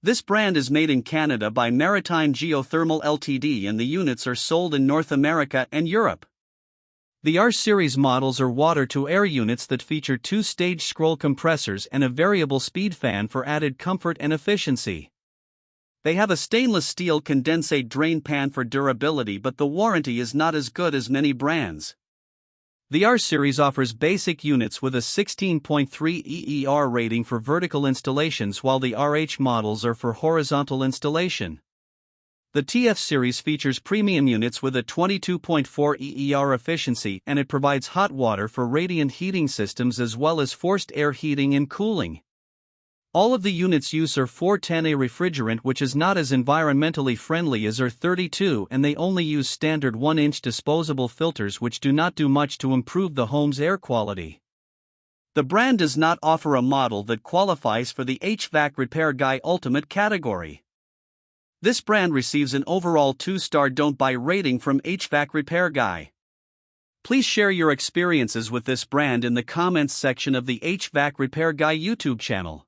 This brand is made in Canada by Maritime Geothermal Ltd and the units are sold in North America and Europe. The R-Series models are water-to-air units that feature two-stage scroll compressors and a variable speed fan for added comfort and efficiency. They have a stainless steel condensate drain pan for durability, but the warranty is not as good as many brands. The R-Series offers basic units with a 16.3 EER rating for vertical installations, while the RH models are for horizontal installation. The TF series features premium units with a 22.4 EER efficiency, and it provides hot water for radiant heating systems as well as forced air heating and cooling. All of the units use R410A refrigerant, which is not as environmentally friendly as R32, and they only use standard 1-inch disposable filters which do not do much to improve the home's air quality. The brand does not offer a model that qualifies for the HvacRepairGuy Ultimate category. This brand receives an overall 2-star don't buy rating from HvacRepairGuy. Please share your experiences with this brand in the comments section of the HvacRepairGuy YouTube channel.